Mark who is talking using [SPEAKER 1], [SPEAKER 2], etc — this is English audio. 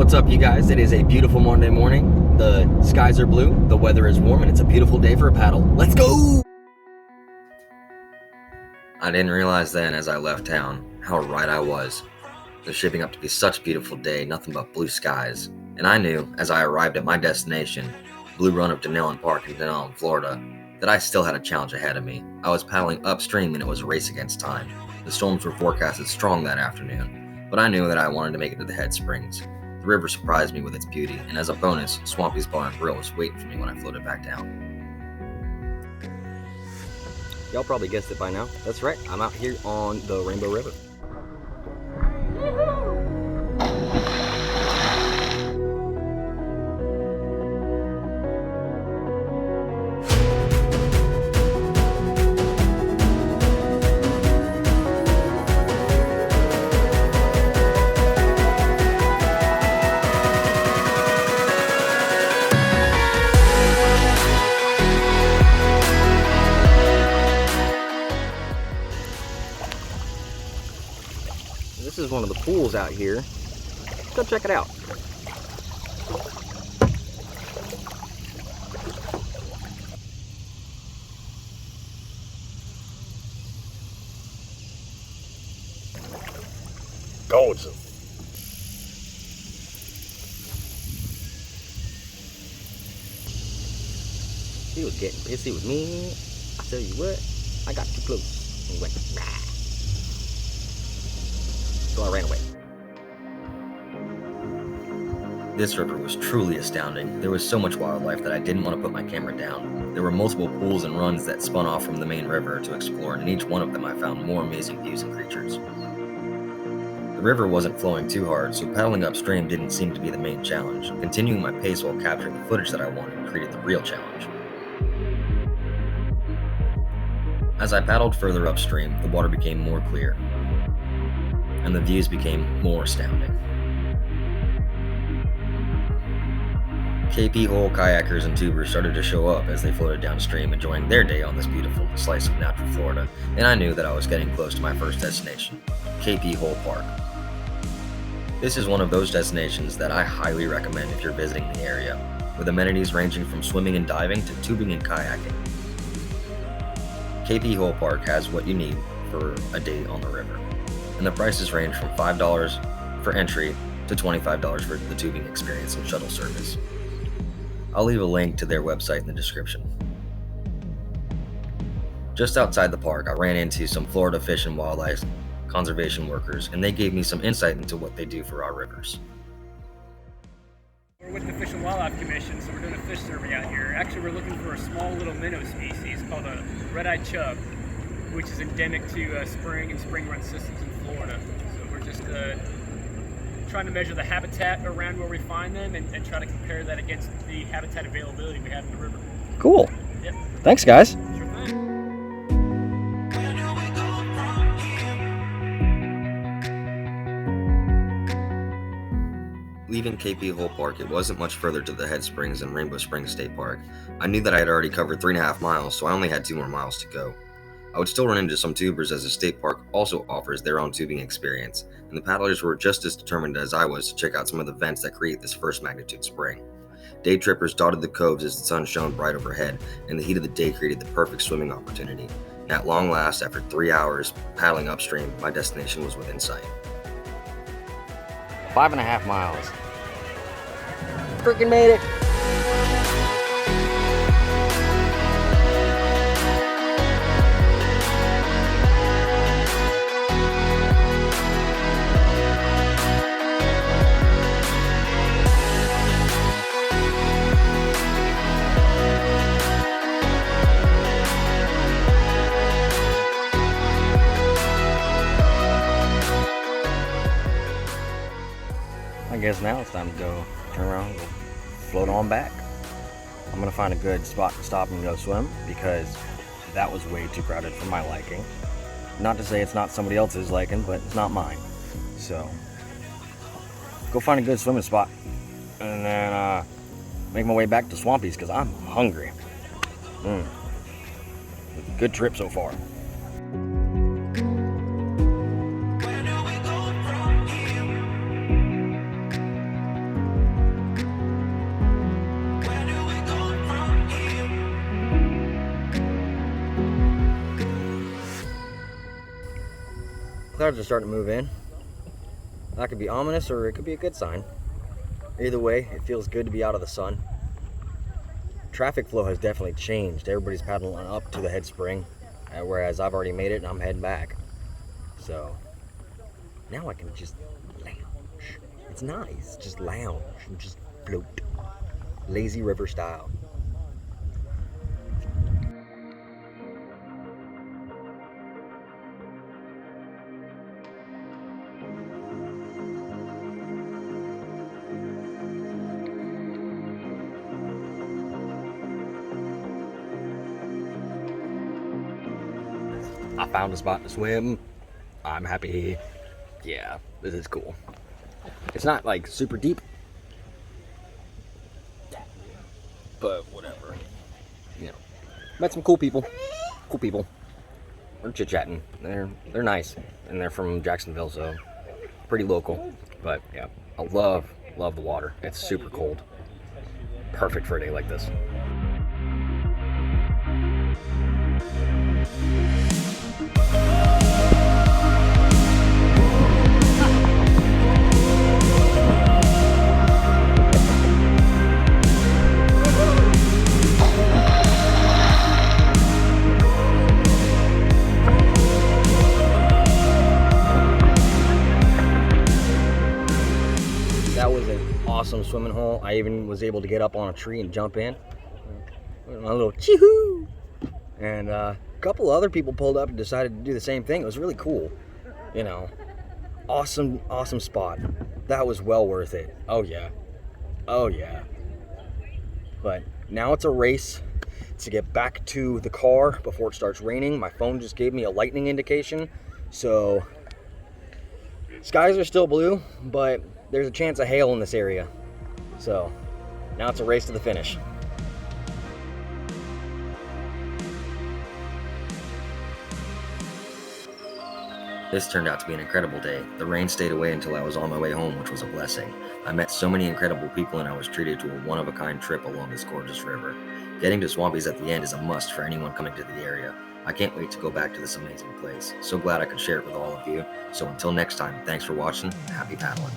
[SPEAKER 1] What's up, you guys? It is a beautiful Monday morning. The skies are blue, the weather is warm, and it's a beautiful day for a paddle. Let's go! I didn't realize then as I left town how right I was. It was shaping up to be such a beautiful day, nothing but blue skies. And I knew as I arrived at my destination, Blue Run of Denellen Park in Denellen, Florida, that I still had a challenge ahead of me. I was paddling upstream and it was a race against time. The storms were forecasted strong that afternoon, but I knew that I wanted to make it to the head springs. The river surprised me with its beauty, and as a bonus, Swampy's Bar and Grill was waiting for me when I floated back down. Y'all probably guessed it by now. That's right, I'm out here on the Rainbow River. This is one of the pools out here. Go check it out.
[SPEAKER 2] Gorgeous.
[SPEAKER 1] He was getting pissy with me. I tell you what, I got too close. And he went, rah. So I ran away. This river was truly astounding. There was so much wildlife that I didn't want to put my camera down. There were multiple pools and runs that spun off from the main river to explore, and in each one of them I found more amazing views and creatures. The river wasn't flowing too hard, so paddling upstream didn't seem to be the main challenge. Continuing my pace while capturing the footage that I wanted created the real challenge. As I paddled further upstream, the water became more clear, and the views became more astounding. KP hole kayakers and tubers started to show up as they floated downstream, enjoying their day on this beautiful slice of natural Florida, and I knew that I was getting close to my first destination, KP Hole Park. This is one of those destinations that I highly recommend if you're visiting the area, with amenities ranging from swimming and diving to tubing and kayaking. KP Hole Park has what you need for a day on the river, and the prices range from $5 for entry to $25 for the tubing experience and shuttle service. I'll leave a link to their website in the description. Just outside the park, I ran into some Florida Fish and Wildlife conservation workers, and they gave me some insight into what they do for our rivers.
[SPEAKER 3] We're with the Fish and Wildlife Commission, so we're doing a fish survey out here. Actually, we're looking for a small little minnow species called a red-eyed chub, which is endemic to spring and spring-run systems in Florida. So we're just trying to measure the habitat around where we find them and try to compare that against the habitat availability we have in the river.
[SPEAKER 1] Cool.
[SPEAKER 3] Yep.
[SPEAKER 1] Thanks, guys.
[SPEAKER 3] Sure thing.
[SPEAKER 1] Leaving KP Hole Park, it wasn't much further to the Head Springs and Rainbow Springs State Park. I knew that I had already covered 3.5 miles, so I only had 2 more miles to go. I would still run into some tubers as the state park also offers their own tubing experience, and the paddlers were just as determined as I was to check out some of the vents that create this first magnitude spring. Day trippers dotted the coves as the sun shone bright overhead, and the heat of the day created the perfect swimming opportunity. And at long last, after 3 hours paddling upstream, my destination was within sight. 5.5 miles. Freaking made it! I guess now it's time to go turn around, go float on back. I'm gonna find a good spot to stop and go swim because that was way too crowded for my liking. Not to say it's not somebody else's liking, but it's not mine. So go find a good swimming spot and then make my way back to Swampy's because I'm hungry. Good trip so far.
[SPEAKER 2] clouds are starting to move in. That could be ominous or it could be a good sign. Either way, it feels good to be out of the sun. Traffic flow has definitely changed. Everybody's paddling up to the head spring, whereas I've already made it and I'm heading back. So now I can just lounge. It's nice. Just lounge and just float. Lazy river style. I found a spot to swim. I'm happy. Yeah, this is cool. It's not like super deep, but whatever. You know, met some cool people. Cool people. We're chit-chatting. They're nice, and they're from Jacksonville, so pretty local. But yeah, I love the water. It's super cold. Perfect for a day like this. That was an awesome swimming hole. I even was able to get up on a tree and jump in. My little chee-hoo! And a couple other people pulled up and decided to do the same thing. It was really cool. You know, awesome spot. That was well worth it. Oh yeah. Oh yeah. But now it's a race to get back to the car before it starts raining. My phone just gave me a lightning indication. So skies are still blue, but there's a chance of hail in this area. So now it's a race to the finish.
[SPEAKER 1] This turned out to be an incredible day. The rain stayed away until I was on my way home, which was a blessing. I met so many incredible people and I was treated to a one-of-a-kind trip along this gorgeous river. Getting to Swampy's at the end is a must for anyone coming to the area. I can't wait to go back to this amazing place. So glad I could share it with all of you. So until next time, thanks for watching and happy paddling.